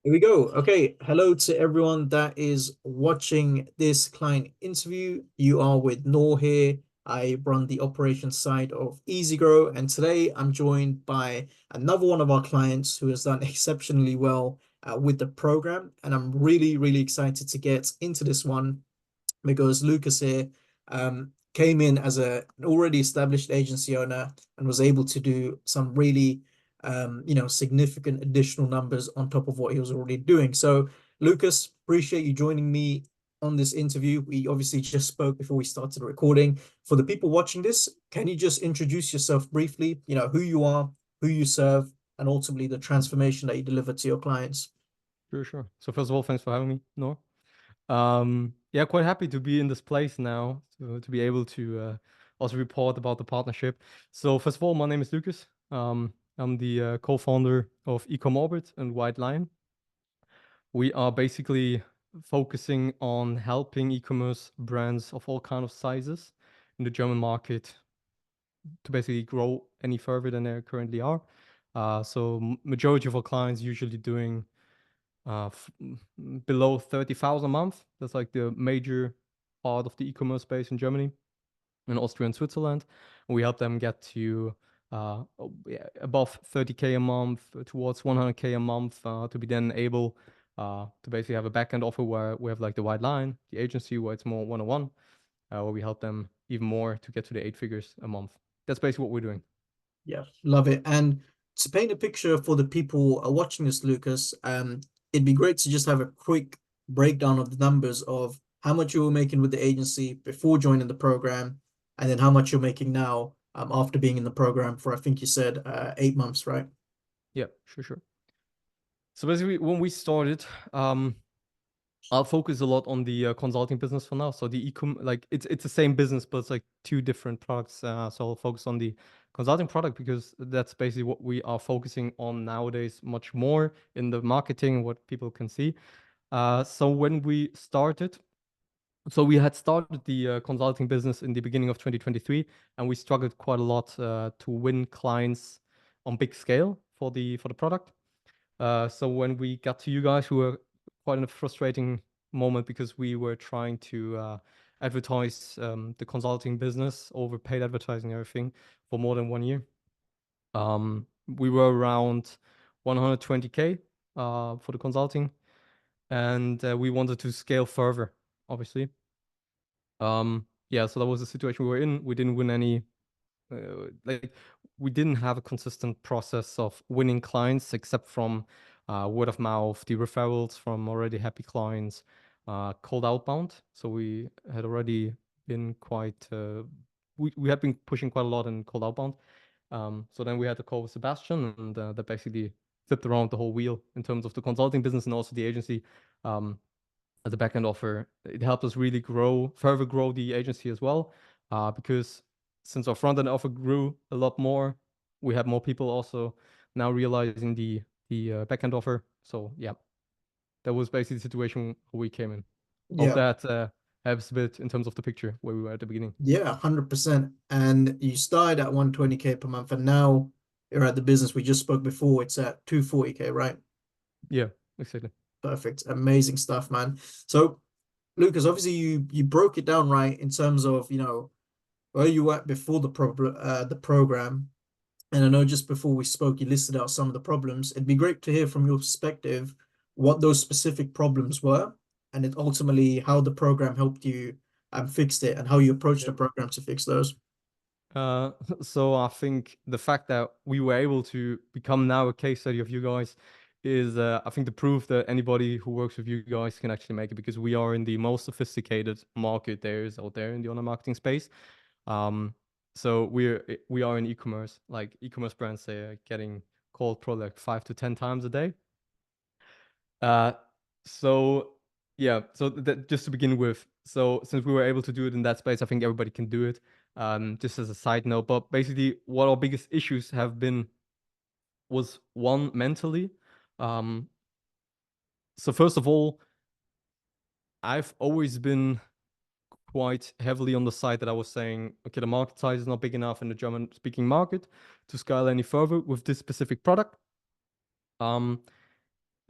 Here we go. Okay. Hello to everyone that is watching this client interview. You are with Noor here. I run the operations side of EasyGrow, and today I'm joined by another one of our clients who has done exceptionally well with the program. And I'm really, really excited to get into this one because Lukas here came in as an already established agency owner and was able to do some really significant additional numbers on top of what he was already doing. So, Lukas, appreciate you joining me on this interview. We obviously just spoke before we started recording. For the people watching this, can you just introduce yourself briefly? You know, who you are, who you serve, and ultimately the transformation that you deliver to your clients. Sure, sure. So first of all, thanks for having me, Noor. Yeah, quite happy to be in this place now, to be able to also report about the partnership. So first of all, my name is Lukas. I'm the co-founder of Ecom Orbit and White Lion. We are basically focusing on helping e-commerce brands of all kind of sizes in the German market to basically grow any further than they currently are. So majority of our clients usually doing below 30,000 a month. That's like the major part of the e-commerce space in Germany and Austria and Switzerland. And we help them get to yeah, above 30K a month towards 100K a month to be then able to basically have a backend offer where we have like the White Line, the agency where it's more one-on-one, where we help them even more to get to the 8 figures a month. That's basically what we're doing. Yeah, love it. And to paint a picture for the people watching this, Lukas, it'd be great to just have a quick breakdown of the numbers of how much you were making with the agency before joining the program, and then how much you're making now after being in the program for, I think you said, 8 months, right? Yeah, sure, sure. So basically, when we started, I'll focus a lot on the consulting business for now. So the ecom, like it's the same business, but it's like two different products. So I'll focus on the consulting product because that's basically what we are focusing on nowadays, much more in the marketing, what people can see. So when we started, so we had started the consulting business in the beginning of 2023, and we struggled quite a lot to win clients on big scale for the product. So when we got to you guys, we were quite in a frustrating moment because we were trying to advertise the consulting business over paid advertising and everything for more than 1 year. We were around 120K for the consulting, and we wanted to scale further, obviously. Yeah, so that was the situation we were in. We didn't win any like we didn't have a consistent process of winning clients except from word of mouth, the referrals from already happy clients, cold outbound. So we had already been quite we had been pushing quite a lot in cold outbound. So then we had to call with Sebastian, and that basically flipped around the whole wheel in terms of the consulting business and also the agency. As a backend offer, it helped us really further grow the agency as well, because since our front end offer grew a lot more, we have more people also now realizing the backend offer. So yeah, that was basically the situation we came in. Hope Yeah, that helps a bit in terms of the picture where we were at the beginning. yeah, 100%. And you started at 120K per month, and now you're at the business we just spoke before, it's at 240K, right? Yeah, exactly. Perfect. Amazing stuff, man. So, Lucas, obviously you broke it down right in terms of, where you were at before the program. And I know just before we spoke, you listed out some of the problems. It'd be great to hear from your perspective what those specific problems were, and it ultimately how the program helped you fixed it and how you approached the Yeah. program to fix those. Uh, so I think the fact that we were able to become now a case study of you guys is, I think, the proof that anybody who works with you guys can actually make it because we are in the most sophisticated market there is out there in the online marketing space. Um, so we are in e-commerce, like e-commerce brands, they are getting called probably like 5 to 10 times a day. Uh, so yeah, so that just to begin with, so since we were able to do it in that space, I think everybody can do it. Just as a side note, but basically, what our biggest issues have been was one mentally. Um, so first of all, I've always been quite heavily on the side that I was saying, okay, the market size is not big enough in the German speaking market to scale any further with this specific product. Um,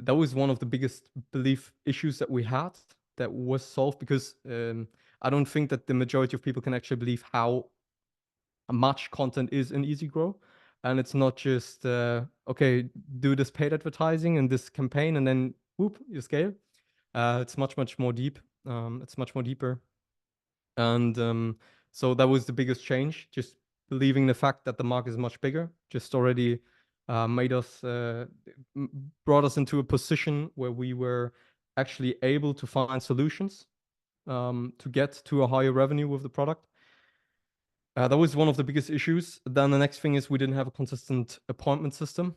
that was one of the biggest belief issues that we had that was solved, because I don't think that the majority of people can actually believe how much content is in EasyGrow. And it's not just, okay, do this paid advertising and this campaign and then whoop, you scale. It's much, much more deep. It's much more deeper. And so that was the biggest change, just believing the fact that the market is much bigger, just already made us, brought us into a position where we were actually able to find solutions to get to a higher revenue with the product. That was one of the biggest issues. Then the next thing is we didn't have a consistent appointment system.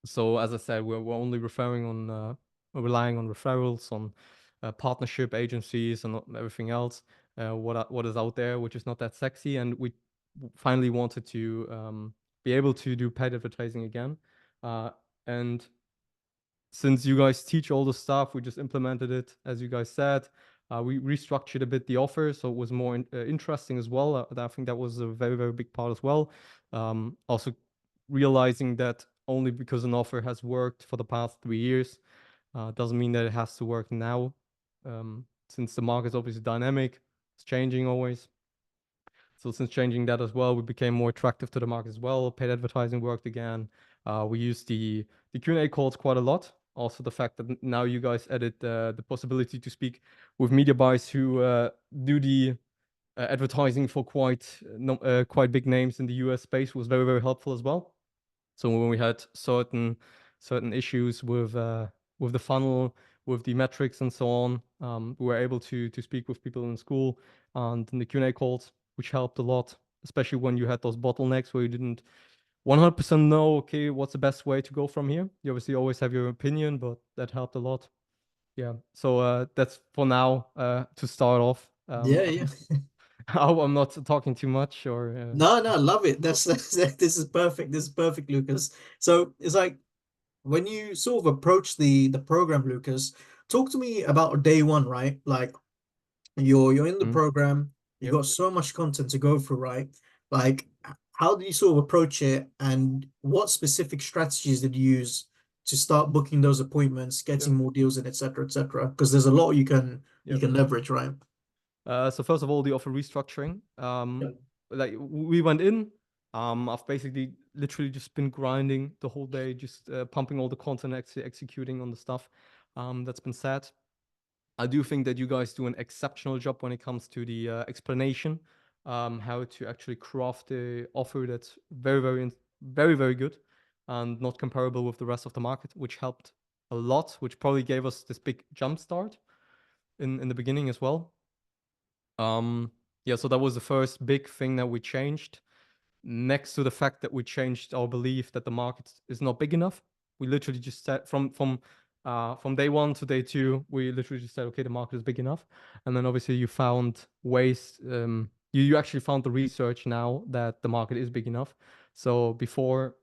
So as I said, we're only relying on referrals, on partnership agencies and everything else. What is out there, which is not that sexy, and we finally wanted to be able to do paid advertising again. And since you guys teach all the stuff, we just implemented it, as you guys said. We restructured a bit the offer, so it was more interesting as well. I think that was a very, very big part as well. Also realizing that only because an offer has worked for the past 3 years doesn't mean that it has to work now. Since the market is obviously dynamic, it's changing always. So since changing that as well, we became more attractive to the market as well. Paid advertising worked again. We used the Q&A calls quite a lot. Also, the fact that now you guys added the possibility to speak with media buyers who do the advertising for quite big names in the US space was very, very helpful as well. So when we had certain issues with the funnel, with the metrics and so on, we were able to speak with people in school and in the Q&A calls, which helped a lot, especially when you had those bottlenecks where you didn't 100% know, okay, what's the best way to go from here. You obviously always have your opinion, but that helped a lot. Yeah. So that's for now to start off. Yeah, yeah. I hope I'm not talking too much or No, no, I love it. This is perfect. This is perfect, Lucas. So it's like when you sort of approach the program, Lucas, talk to me about day one, right? Like you're in the mm, program, you yep. got so much content to go through, right? Like how do you sort of approach it and what specific strategies did you use to start booking those appointments, getting Yep. more deals in, et cetera, et cetera? Because there's a lot you Yep. can leverage, right? So first of all, the offer restructuring. Yep. Like we went in. I've basically literally just been grinding the whole day, just pumping all the content, actually executing on the stuff that's been said. I do think that you guys do an exceptional job when it comes to the explanation, how to actually craft the offer that's very, very, very, very good and not comparable with the rest of the market, which helped a lot, which probably gave us this big jump start in the beginning as well. Yeah, so that was the first big thing that we changed. Next to the fact that we changed our belief that the market is not big enough, we literally just said from day one to day two, we literally just said, okay, the market is big enough. And then obviously you found ways, you actually found the research now that the market is big enough. So before,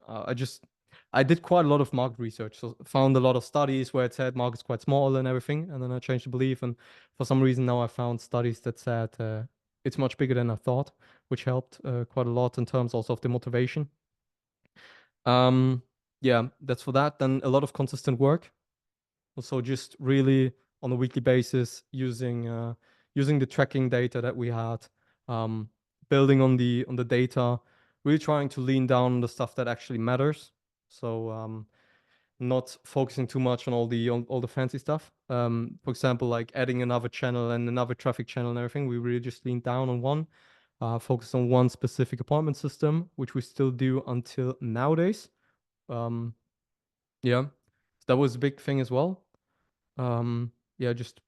I did quite a lot of market research. So found a lot of studies where it said market's quite small and everything. And then I changed the belief. And for some reason now I found studies that said it's much bigger than I thought, which helped quite a lot in terms also of the motivation. Um, yeah, that's for that. Then a lot of consistent work. Also, just really on a weekly basis using the tracking data that we had, um, building on the data, really trying to lean down on the stuff that actually matters. So not focusing too much on all the fancy stuff. For example, like adding another channel and another traffic channel and everything. We really just leaned down on one, focused on one specific appointment system, which we still do until nowadays. Um, yeah, so that was a big thing as well. Yeah, just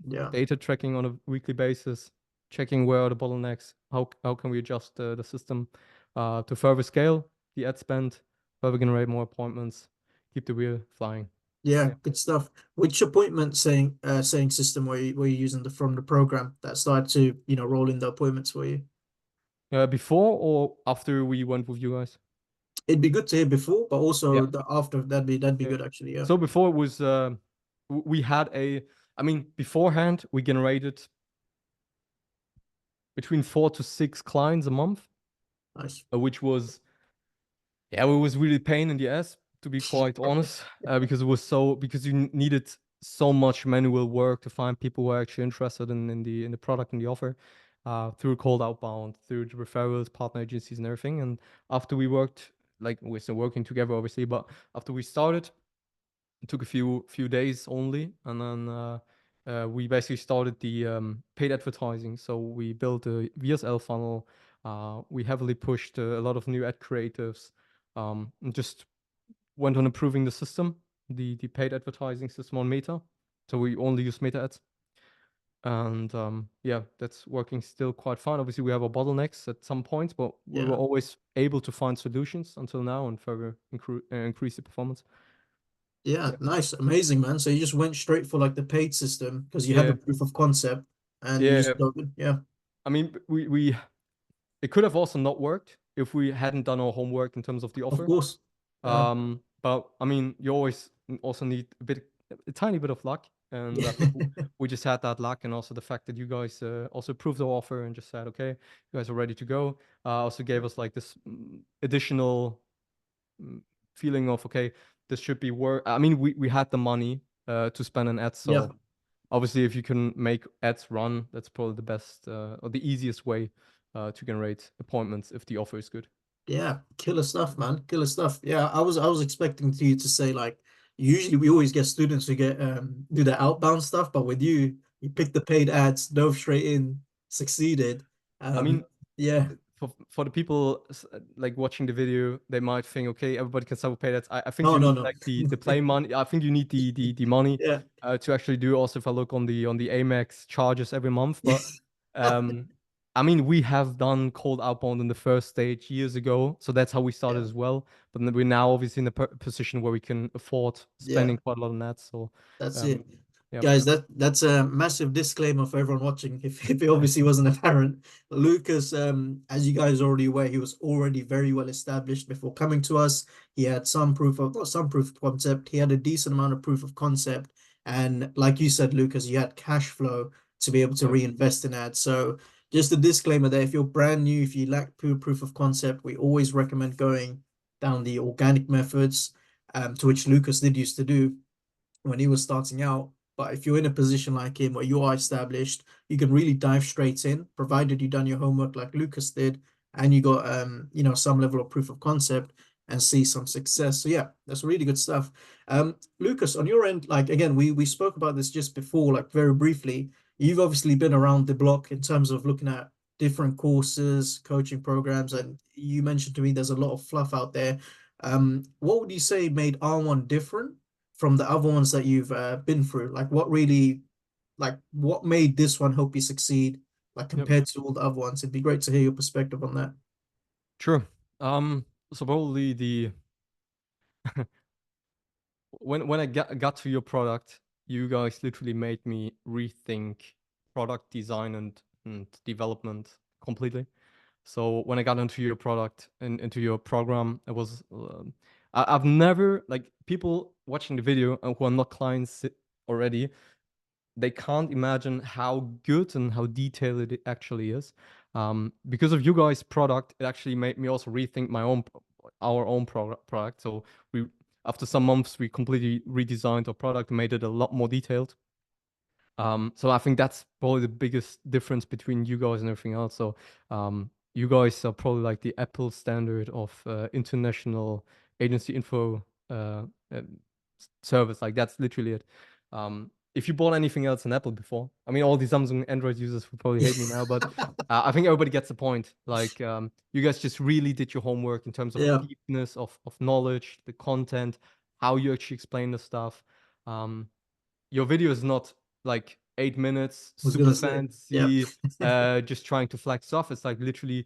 Yeah. data tracking on a weekly basis, checking where are the bottlenecks, how can we adjust the system to further scale the ad spend, further generate more appointments, keep the wheel flying. Yeah, Yeah. good stuff. Which appointment saying system were you using from the program that started to, roll in the appointments for you? Before or after we went with you guys? It'd be good to hear before, but Yeah. also the after that'd be Yeah. good actually, yeah. So before it was we had I mean beforehand we generated between 4 to 6 clients a month, Nice. which was, yeah, it was really pain in the ass to be quite honest, because it was because you needed so much manual work to find people who are actually interested in the product and the offer, through cold outbound, through the referrals, partner agencies, and everything. And after we worked, like we're still working together, obviously, but after we started, it took a few days only, and then we basically started the paid advertising. So we built a VSL funnel. We heavily pushed a lot of new ad creatives, and just went on improving the system, the paid advertising system on Meta. So we only use Meta ads, and yeah, that's working still quite fine. Obviously, we have our bottlenecks at some points, but we were Yeah. always able to find solutions until now and further increase the performance. Yeah, Yeah, nice, amazing, man. So you just went straight for like the paid system because you had the yeah, proof of concept and you yeah. just dove in. Yeah, I mean, we it could have also not worked if we hadn't done our homework in terms of the of offer. course. Yeah. But I mean, you always also need a tiny bit of luck, and I think we just had that luck, and also the fact that you guys also approved our offer and just said, okay, you guys are ready to go. Also gave us like this additional mm, feeling of, okay, this should be worth. I mean, we had the money to spend on ads, Yeah. so obviously, if you can make ads run, that's probably the best or the easiest way to generate appointments if the offer is good. Yeah, killer stuff, man. Killer stuff. Yeah, I was expecting you to say like usually we always get students who get do the outbound stuff, but with you, you picked the paid ads, dove straight in, succeeded. I Um, mean, yeah. for the people like watching the video, they might think, okay, everybody can self pay that. I think No, you no, need no. like the play money. I think you need the money Yeah. to actually do. Also, if I look on the Amex charges every month, but um, I mean, we have done cold outbound in the first stage years ago, so that's how we started Yeah. as well. But then we're now obviously in a position where we can afford Yeah. spending quite a lot on that. So, That's it. um, yeah, Guys, that's a massive disclaimer for everyone watching. If it obviously wasn't apparent, Lucas, as you guys are already aware, he was already very well established before coming to us. He had some proof of, not some proof of concept, he had a decent amount of proof of concept. And like you said, Lucas, you had cash flow to be able to yeah, reinvest in ads. So just a disclaimer there, if you're brand new, if you lack proof of concept, we always recommend going down the organic methods, to which Lucas did used to do when he was starting out. But if you're in a position like him where you are established, you can really dive straight in, provided you've done your homework like Lucas did, and you got some level of proof of concept and see some success. So yeah, that's really good stuff. Lucas, on your end, like again, we spoke about this just before, like very briefly. You've obviously been around the block in terms of looking at different courses, coaching programs, and you mentioned to me there's a lot of fluff out there. What would you say made R1 different from the other ones that you've been through? Like what made this one help you succeed, like yep, compared to all the other ones? It'd be great to hear your perspective on that. sure. So probably the when I got to your product, you guys literally made me rethink product design and development completely. So when I got into your product and into your program, it was I've never like people watching the video and who are not clients already, they can't imagine how good and how detailed it actually is. Because of you guys' product, it actually made me also rethink our own product. So we after some months we completely redesigned our product, made it a lot more detailed. So I think that's probably the biggest difference between you guys and everything else. So you guys are probably like the Apple standard of international agency info uh, service. Like that's literally it. If you bought anything else on Apple before, I mean, all the Samsung Android users will probably hate me now, but I think everybody gets the point. Like you guys just really did your homework in terms of Yeah, deepness of knowledge, the content, how you actually explain the stuff. Um, your video is not like 8 minutes, I was super gonna say, yeah, fancy, just trying to flex stuff. It's like literally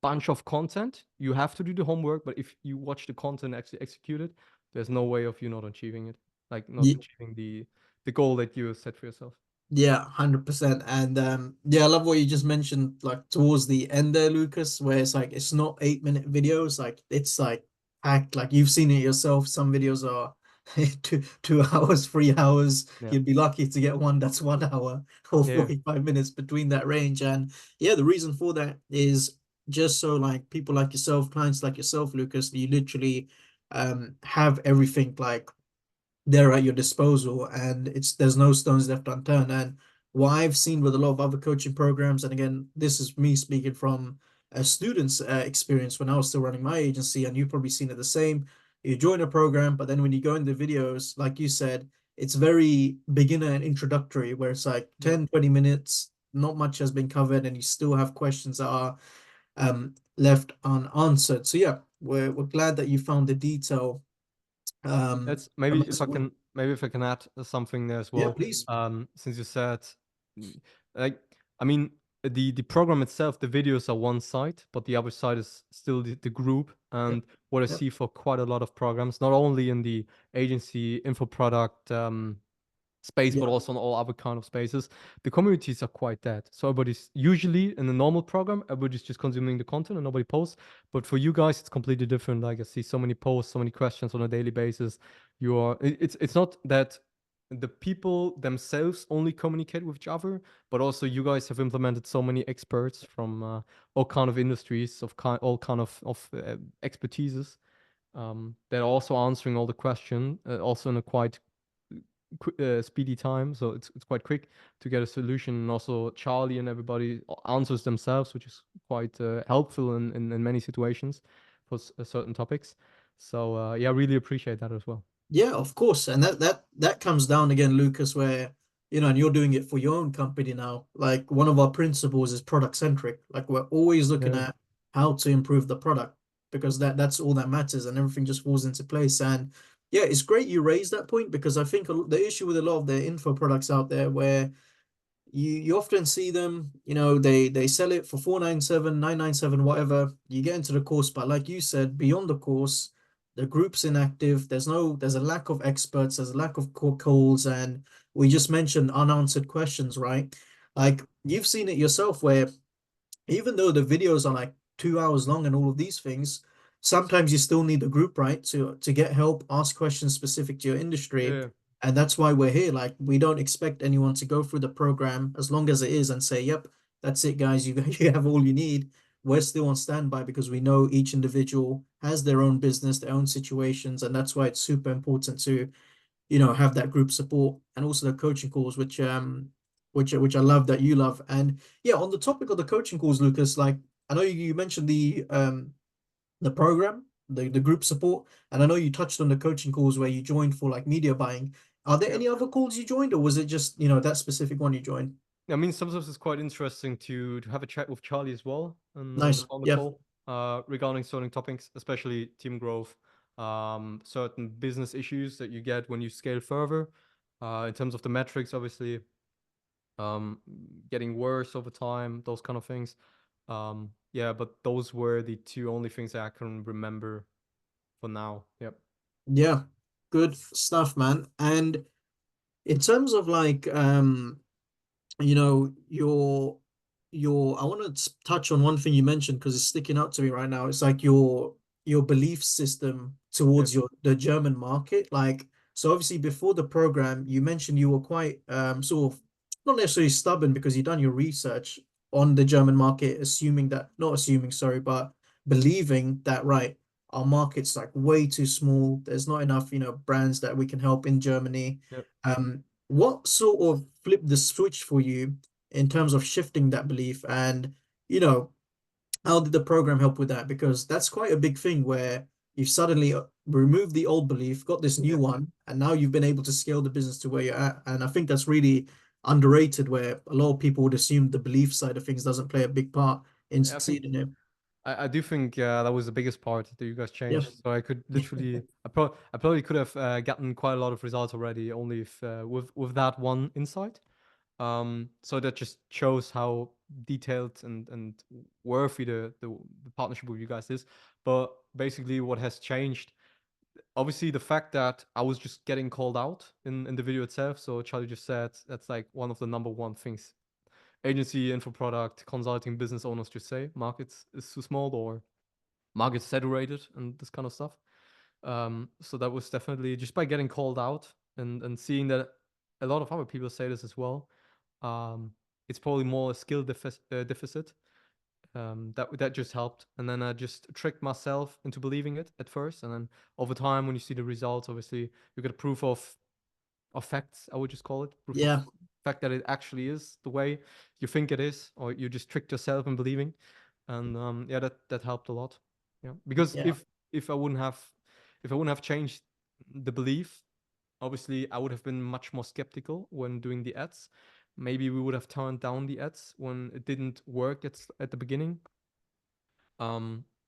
bunch of content. You have to do the homework, but if you watch the content actually execute it, there's no way of you not achieving it, like not Ye- achieving the goal that you set for yourself. yeah, 100%. And yeah, I love what you just mentioned, like towards the end there, Lucas, where it's like it's not 8 minute videos, like it's like packed, like you've seen it yourself. Some videos are 2 hours, 3 hours. Yeah. You'd be lucky to get one that's 1 hour or Yeah. 45 minutes between that range. And yeah, the reason for that is just so like people like yourself, clients like yourself, Lucas, you literally have everything like there at your disposal, and there's no stones left unturned. And what I've seen with a lot of other coaching programs, and again, this is me speaking from a student's experience when I was still running my agency, and you've probably seen it the same. You join a program, but then when you go in the videos, like you said, it's very beginner and introductory, where it's like Yeah. 10-20 minutes, not much has been covered, and you still have questions that are left unanswered. So yeah, we're glad that you found the detail. That's And maybe if I can add something there as yeah, well. please. Since you said, mm, like, I mean, the program itself, the videos are one side, but the other side is still the group. Yep. And what I Yep. see for quite a lot of programs, not only in the agency info product space, Yeah. but also in all other kind of spaces, the communities are quite dead. So everybody's usually in a normal program, everybody's just consuming the content and nobody posts. But for you guys, it's completely different. Like I see so many posts, so many questions on a daily basis. It's not that the people themselves only communicate with each other, but also you guys have implemented so many experts from all kind of industries, all kind of expertises, they're also answering all the question, also in a quite speedy time. So it's quite quick to get a solution. And also Charlie and everybody answers themselves, which is quite helpful in many situations for certain topics. So yeah, I really appreciate that as well. Yeah, of course. And that comes down again, Lucas, where and you're doing it for your own company now. Like one of our principles is product centric. Like we're always looking Yeah, at how to improve the product because that's all that matters and everything just falls into place. And yeah, it's great you raised that point because I think the issue with a lot of the info products out there where you often see them, they sell it for 497, 997, whatever. You get into the course, but like you said, beyond the course, the group's inactive. There's a lack of experts, there's a lack of calls, and we just mentioned unanswered questions, right? yeah, Like you've seen it yourself where even though the videos are like 2 hours long and all of these things, sometimes you still need a group, right? To get help, ask questions specific to your industry. yeah. And that's why we're here. Like we don't expect anyone to go through the program as long as it is and say, yep, that's it, guys. You you have all you need. We're still on standby because we know each individual has their own business, their own situations, and that's why it's super important to have that group support and also the coaching calls, which I love that you love. And yeah, on the topic of the coaching calls, Lucas, like I know you mentioned the program, the group support, and I know you touched on the coaching calls where you joined for like media buying. Are there Yeah. any other calls you joined, or was it just that specific one you joined? I mean, sometimes it's quite interesting to have a chat with Charlie as well Nice. on the Yeah. call regarding certain topics, especially team growth, certain business issues that you get when you scale further. In terms of the metrics, obviously, um, getting worse over time, those kind of things. Yeah, but those were the two only things that I can remember for now. Yep. Yeah. Good stuff, man. And in terms of like your I want to touch on one thing you mentioned because it's sticking out to me right now. It's like your belief system Yep. towards the German market. Like so obviously before the program you mentioned you were quite sort of not necessarily stubborn because you've done your research on the German market, assuming that not assuming, sorry, but believing that right, our market's like way too small. There's not enough, brands that we can help in Germany. Yep. What sort of flipped the switch for you in terms of shifting that belief? And, you know, how did the program help with that? Because that's quite a big thing where you've suddenly removed the old belief, got this new Yep. one, and now you've been able to scale the business to where you're at. And I think that's really underrated, where a lot of people would assume the belief side of things doesn't play a big part in I think succeeding it. I do think that was the biggest part that you guys Yeah. changed. So I could literally, I probably could have gotten quite a lot of results already, only if with that one insight. So that just shows how detailed and worthy the partnership with you guys is. But basically, what has changed, obviously, the fact that I was just getting called out in the video itself. So Charlie just said that's like one of the number one things agency, info product, consulting business owners just say markets is too small or markets saturated and this kind of stuff. So that was definitely just by getting called out and seeing that a lot of other people say this as well. Um, it's probably more a skill deficit that just helped, and then I just tricked myself into believing it at first, and then over time, when you see the results, obviously you get proof of facts. I would just call it proof of Yeah, fact that it actually is the way you think it is, or you just tricked yourself in believing, and yeah, that helped a lot. Yeah, because yeah, if I wouldn't have if I wouldn't have changed the belief, obviously I would have been much more skeptical when doing the ads. Maybe we would have turned down the ads when it didn't work at the beginning.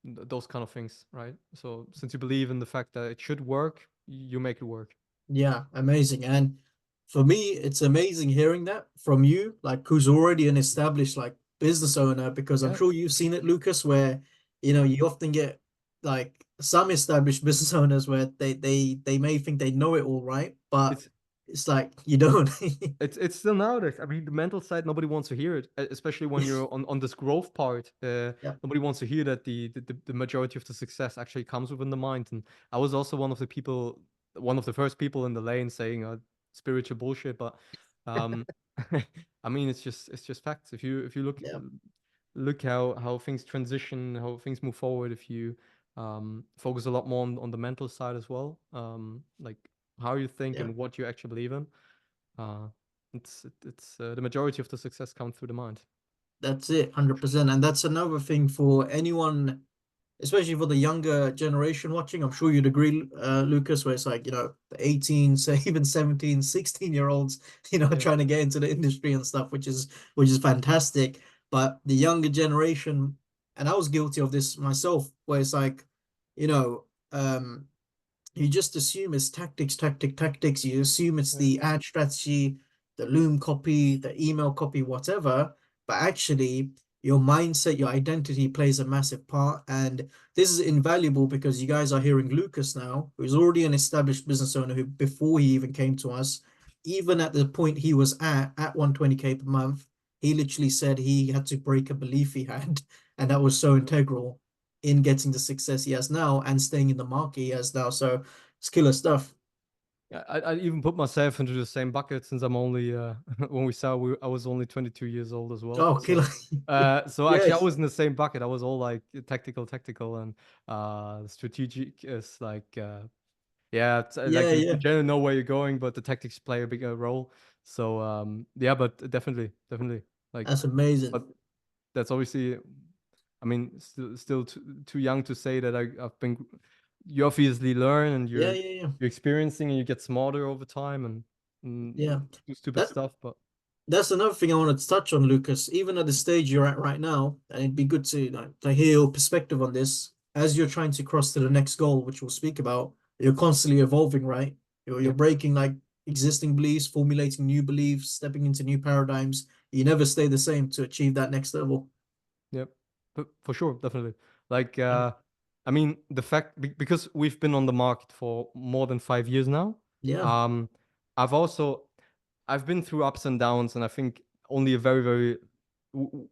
Those kind of things, right? So since you believe in the fact that it should work, you make it work. yeah, amazing. And for me, it's amazing hearing that from you, like who's already an established like business owner, because I'm Yeah, sure you've seen it, Lucas, where you often get like some established business owners where they may think they know it all, right? But it's it's like you don't. it's still nowadays. I mean, the mental side, nobody wants to hear it, especially when you're on this growth part. Yeah, Nobody wants to hear that the majority of the success actually comes within the mind. And I was also one of the first people in the lane saying spiritual bullshit. But um, I mean, it's just facts. If you yeah, look how things transition, how things move forward, if you focus a lot more on the mental side as well, like how you think yeah. and what you actually believe in. Uh, it's the majority of the success comes through the mind. That's it, 100%. And that's another thing for anyone, especially for the younger generation watching. I'm sure you'd agree, Lucas, where it's like, the 18, say even 17, 16-year-olds, Yeah, trying to get into the industry and stuff, which is fantastic. But the younger generation, and I was guilty of this myself, where it's like, you know, um, you just assume it's tactics, tactics. You assume it's yeah, the ad strategy, the Loom copy, the email copy, whatever. But actually, your mindset, your identity plays a massive part. And this is invaluable because you guys are hearing Lucas now, who's already an established business owner who, before he even came to us, even at the point he was at 120K per month, he literally said he had to break a belief he had. And that was so yeah. integral in getting the success he has now and staying in the market he has now. So it's killer stuff. Yeah, I even put myself into the same bucket since I'm only when I was only 22 years old as well. Oh, killer. So actually I Yes. was in the same bucket. I was all like tactical, and strategic is like yeah, it's, like Yeah, the yeah. general know where you're going, but the tactics play a bigger role. So yeah, but definitely like, That's amazing. but that's obviously, I mean, still too young to say that I've been. You obviously learn, and Yeah, you're yeah, yeah. you're experiencing, and you get smarter over time, and Yeah. do stupid That stuff. But that's another thing I wanted to touch on, Lucas. Even at the stage you're at right now, and it'd be good to hear your perspective on this as you're trying to cross to the next goal, which we'll speak about. You're constantly evolving, right? You're yeah, breaking like existing beliefs, formulating new beliefs, stepping into new paradigms. You never stay the same to achieve that next level. yeah, but for sure, definitely. Like, Yeah. I mean, because we've been on the market for more than 5 years now. Yeah. Um, I've also I've been through ups and downs, and I think only a very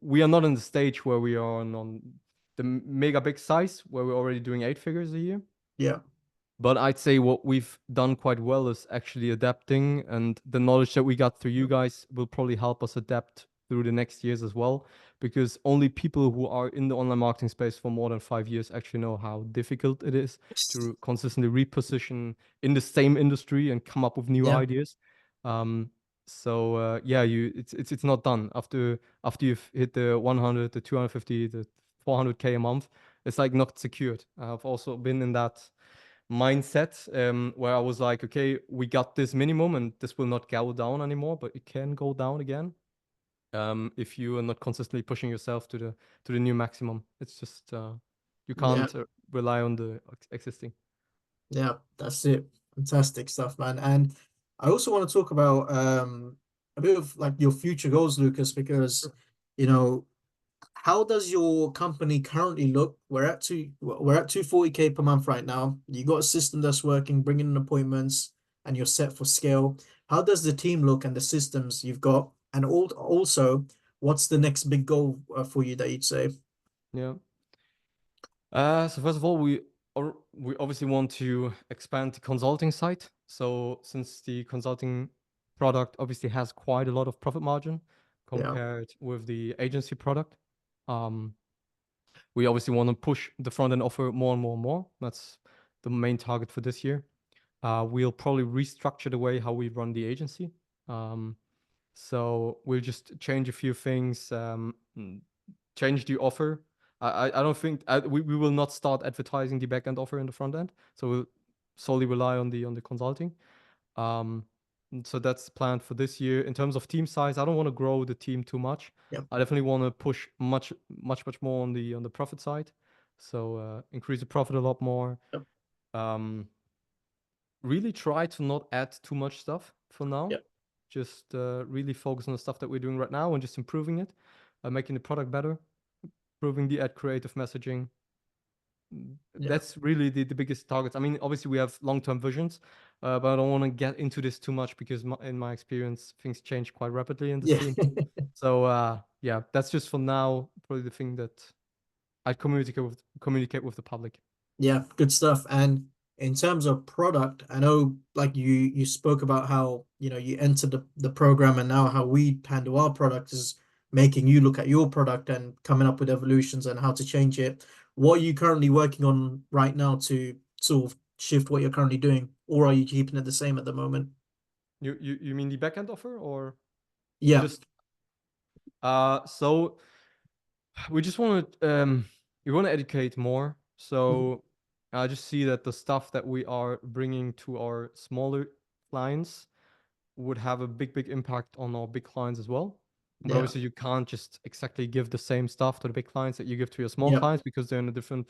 we are not in the stage where we are on the mega big size where we're already doing 8 figures a year. Yeah. But I'd say what we've done quite well is actually adapting, and the knowledge that we got through you guys will probably help us adapt through the next years as well. Because only people who are in the online marketing space for more than 5 years actually know how difficult it is to consistently reposition in the same industry and come up with new Yeah. ideas. Um, so yeah, it's not done after you've hit the 100, the 250, the 400K a month. It's like not secured. I've also been in that mindset, where I was like, okay, we got this minimum and this will not go down anymore, but it can go down again, if you are not consistently pushing yourself to the new maximum. It's just you Yeah. can't rely on the existing. Yeah, that's it. Fantastic stuff, man. And I also want to talk about a bit of like your future goals, Lucas, because Sure. you know, how does your company currently look? We're at 240K per month right now. You got a system that's working, bringing in appointments, and you're set for scale. How does the team look and the systems you've got? And also, what's the next big goal for you that you'd say? Yeah. So first of all, we obviously want to expand the consulting side. So since the consulting product obviously has quite a lot of profit margin Yeah. compared with the agency product, um, We obviously want to push the front end offer more and more and more. That's the main target for this year. We'll probably restructure the way how we run the agency. So we'll just change a few things, change the offer. I don't think we will not start advertising the backend offer in the front end. So we'll solely rely on the consulting. Um, so that's planned for this year. In terms of team size, I don't want to grow the team too much. Yep. I definitely want to push much more on the profit side. So increase the profit a lot more. Yep. Um, really try to not add too much stuff for now. Yep. Just really focus on the stuff that we're doing right now and just improving it, making the product better, improving the ad creative messaging. Yeah. That's really the biggest targets. I mean, obviously we have long-term visions, but I don't want to get into this too much because in my experience, things change quite rapidly in this Yeah. team. So yeah, that's just for now probably the thing that I communicate with the public. Yeah, good stuff. And in terms of product, I know like you spoke about how, you entered the program and now how we handle our product is making you look at your product and coming up with evolutions and how to change it. What are you currently working on right now to sort of shift what you're currently doing, or are you keeping it the same at the moment? You mean the backend offer or Yeah. just so we just want to we want to educate more. Mhm. So I just see that the stuff that we are bringing to our smaller clients would have a big impact on our big clients as well. But Yeah. obviously, you can't just exactly give the same stuff to the big clients that you give to your small Yeah. clients because they're in a different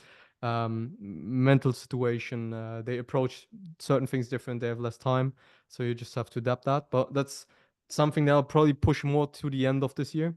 mental situation. They approach certain things different. They have less time, so you just have to adapt that. But that's something that I'll probably push more to the end of this year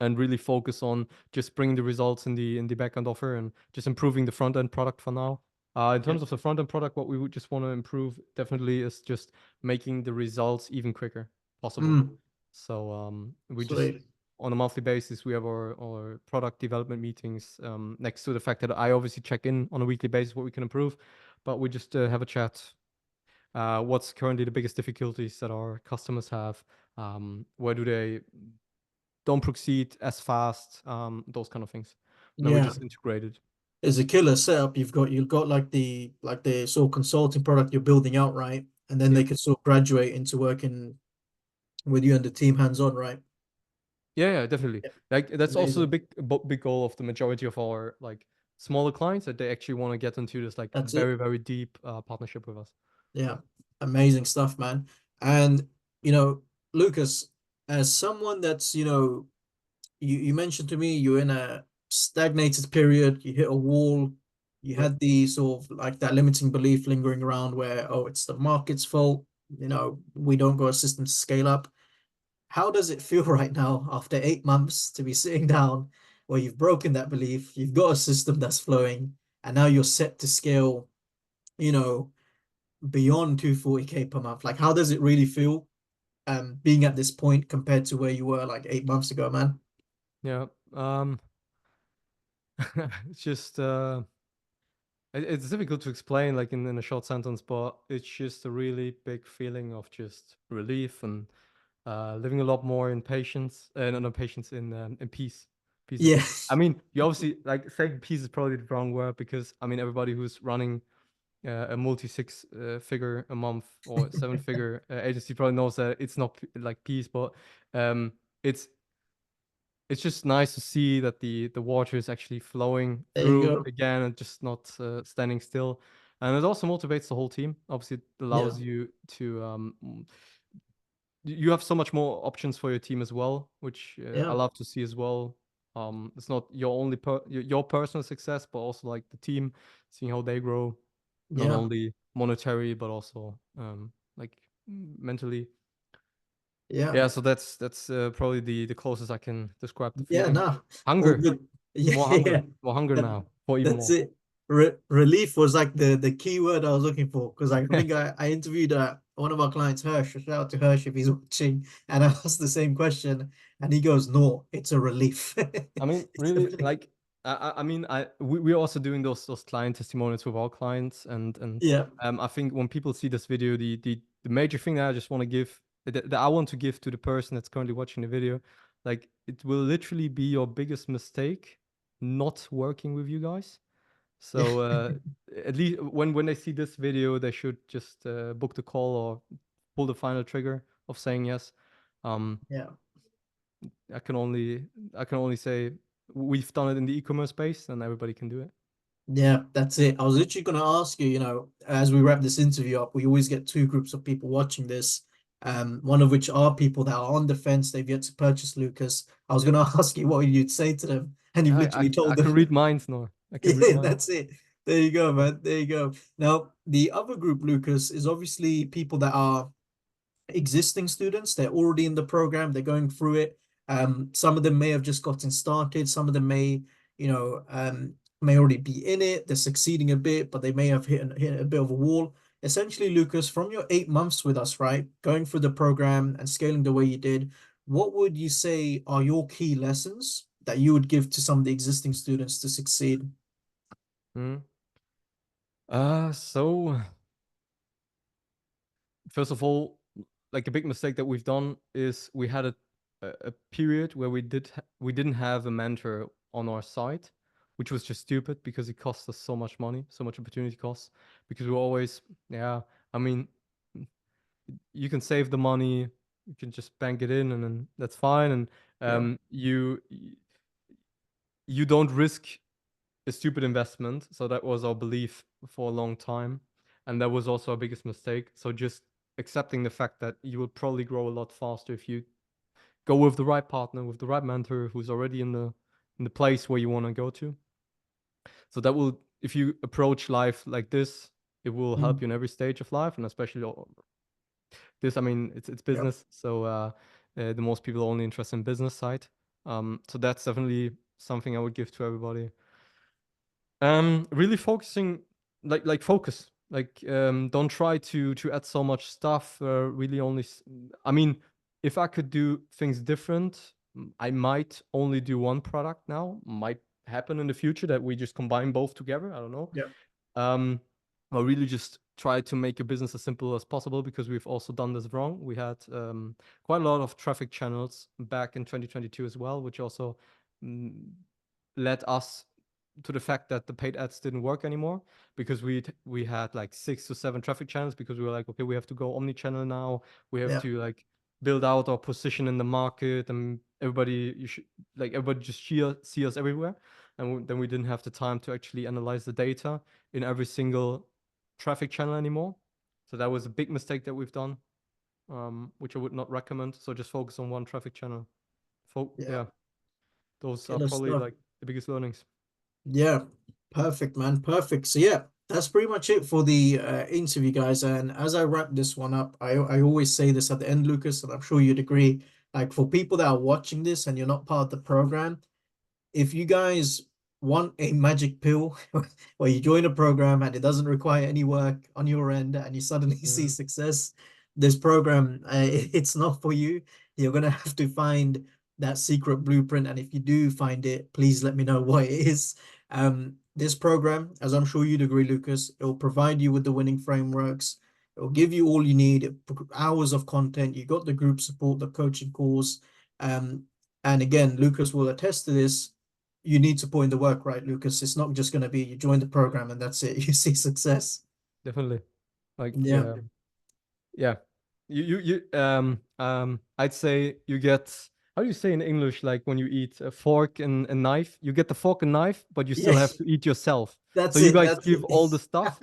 and really focus on just bringing the results in the backend offer and just improving the front end product for now. In Yeah. terms of the front end product, what we would just want to improve definitely is just making the results even quicker possible. Mm. So we just Sweet. on a monthly basis we have our product development meetings. Next to the fact that I obviously check in on a weekly basis what we can improve, but we just have a chat. What's currently the biggest difficulties that our customers have? Where do they don't proceed as fast, those kind of things. Then we Yeah. just integrate it. It's a killer setup. You've got like the sort of consulting product you're building out, right? And then they Yep. could sort of graduate into working with you and the team hands on, right? Yeah, definitely. Yeah, Like that's also the amazing. big goal of the majority of our like smaller clients that they actually want to get into this like That's it. very deep partnership with us. Yeah, amazing stuff, man. And you know, Lucas, as someone that's, you mentioned to me you're in a stagnated period, you hit a wall, you Yep. had the sort of like that limiting belief lingering around where, oh, it's the market's fault, we don't got a system to scale up. How does it feel right now after 8 months to be sitting down where you've broken that belief, you've got a system that's flowing, and now you're set to scale, you know, beyond 240K per month? Like, how does it really feel being at this point compared to where you were like 8 months ago, man? Yeah. It's just it's difficult to explain like in a short sentence, but it's just a really big feeling of just relief and living a lot more in patience, no, no patience in peace. Peace is. Yeah. I mean, you obviously like saying peace is probably the wrong word because I mean everybody who's running a multi six figure a month or seven figure agency probably knows that it's not like peace, but um, it's it's just nice to see that the water is actually flowing There you through go. again and just not standing still. And it also motivates the whole team. Obviously, it Yeah. allows you to you have so much more options for your team as well, which I Yeah. love to see as well. It's not your only your personal success, but also like the team, seeing how they grow, not Yeah. only monetary but also like mentally. Yeah. Yeah, so that's probably the closest I can describe the Yeah. feeling. No. All Hunger, good. Yeah. Yeah. more hunger That, now, for even that's more. it. Relief was like the key word I was looking for, because I think I interviewed one of our clients, Hirsch. Shout out to Hirsch if he's watching, and I asked the same question, and he goes, "No, it's a relief." I mean, It's a really, relief. like, I mean, we're also doing those client testimonials with our clients, and Yeah. I think when people see this video, the major thing that I just want to give that I want to give to the person that's currently watching the video, like, it will literally be your biggest mistake not working with you guys. So at least when they see this video, they should just book the call or pull the final trigger of saying yes. Um, Yeah. I can only say we've done it in the e-commerce space, and everybody can do it. Yeah, that's it. I was literally going to ask you, as we wrap this interview up, we always get two groups of people watching this, one of which are people that are on the fence, they've yet to purchase Lucas. I was Yeah, going to ask you what you'd say to them, and you've literally I told can them. read minds now. I can read Yeah, minds. that's it. There you go, man. There you go. Now, the other group, Lucas, is obviously people that are existing students. They're already in the program. They're going through it. Some of them may have just gotten started. Some of them may already be in it. They're succeeding a bit, but they may have hit a bit of a wall. Essentially, Lucas, from your 8 months with us, right, going through the program and scaling the way you did, what would you say are your key lessons that you would give to some of the existing students to succeed? Mm. So first of all, like the big mistake that we've done is we had a period where we didn't have a mentor on our side, which was just stupid because it cost us so much money, so much opportunity costs. Because we always, yeah, I mean, you can save the money, you can just bank it in, and then that's fine. And Yeah, you don't risk a stupid investment. So that was our belief for a long time. And that was also our biggest mistake. So just accepting the fact that you will probably grow a lot faster if you go with the right partner, with the right mentor who's already in the place where you want to go to. So that will, if you approach life like this, it will help mm, you in every stage of life, and especially this. I mean, it's yeah, business, so the most people are only interested in business side. So that's definitely something I would give to everybody. Really focusing, like focus. Like, don't try to add so much stuff. Really only. I mean, if I could do things different, I might only do one product now. Might happen in the future that we just combine both together. I don't know. yeah, Um, I really just try to make a business as simple as possible because we've also done this wrong. We had quite a lot of traffic channels back in 2022 as well, which also mm, led us to the fact that the paid ads didn't work anymore because we had like 6 to 7 traffic channels because we were like, okay, we have to go omni-channel now. We have yeah, to like build out our position in the market, and everybody just see us everywhere. And then we didn't have the time to actually analyze the data in every single traffic channel anymore. So that was a big mistake that we've done, which I would not recommend. So just focus on one traffic channel. yeah. Yeah, those are Killer probably stuff. like the biggest learnings. Yeah, perfect, man. Perfect. So yeah, that's pretty much it for the interview, guys. And as I wrap this one up, I always say this at the end, Lucas, and I'm sure you'd agree. Like for people that are watching this and you're not part of the program, if you guys want a magic pill where you join a program and it doesn't require any work on your end and you suddenly see Mm, success, this program, it's not for you. You're going to have to find that secret blueprint. And if you do find it, please let me know what it is. This program, as I'm sure you'd agree, Lucas, it will provide you with the winning frameworks. It will give you all you need, hours of content. You got the group support, the coaching calls. Um, and again, Lucas will attest to this. You need to put in the work, right, Lucas? It's not just going to be you join the program and that's it. You see success. definitely. Like, Yeah. yeah. I'd say you get, how do you say in English, like when you eat a fork and a knife, you get the fork and knife, but you Yeah. still have to eat yourself. So That's you it. guys That's give it. all the stuff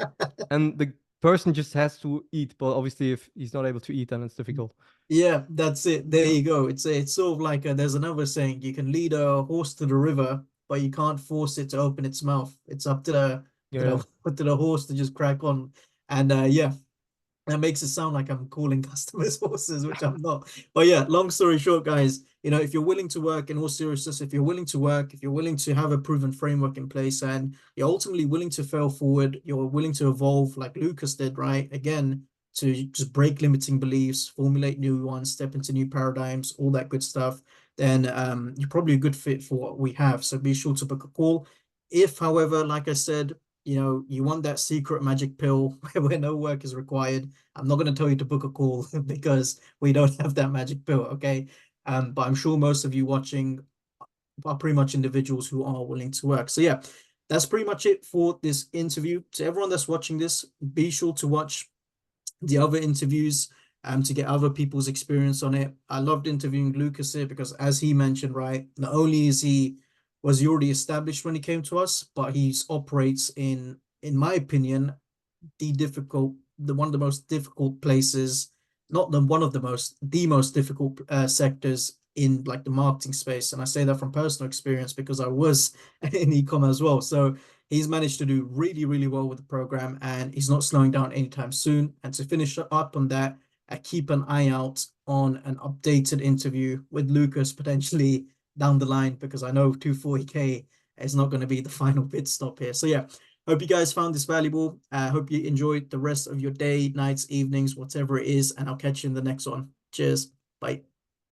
and the person just has to eat. But obviously if he's not able to eat, then it's difficult. Yeah, that's it. There Yeah. you go. It's sort of like there's another saying, you can lead a horse to the river, but you can't force it to open its mouth. It's up to the Yeah. to Yeah. the to the horse to just crack on. And yeah, that makes it sound like I'm calling customers horses, which I'm not. But yeah, long story short, guys, if you're willing to work in all seriousness, if you're willing to work, if you're willing to have a proven framework in place, and you're ultimately willing to fail forward, you're willing to evolve like Lucas did, right? Again, to just break limiting beliefs, formulate new ones, step into new paradigms, all that good stuff, then you're probably a good fit for what we have. So be sure to book a call. If, however, like I said, you want that secret magic pill where no work is required, I'm not going to tell you to book a call because we don't have that magic pill, okay? But I'm sure most of you watching are pretty much individuals who are willing to work. So yeah, that's pretty much it for this interview. To everyone that's watching this, be sure to watch the other interviews to get other people's experience on it. I loved interviewing Lukas here because, as he mentioned, right, not only is he was he already established when he came to us, but he operates in my opinion, the one of the most difficult places, not the one of the most difficult sectors in like the marketing space. And I say that from personal experience because I was in e-commerce as well. So he's managed to do really, really well with the program, and he's not slowing down anytime soon. And to finish up on that, I keep an eye out on an updated interview with Lukas potentially down the line, because I know 240K is not going to be the final pit stop here. So yeah, hope you guys found this valuable. I hope you enjoyed the rest of your day, nights, evenings, whatever it is, and I'll catch you in the next one. Cheers. Bye.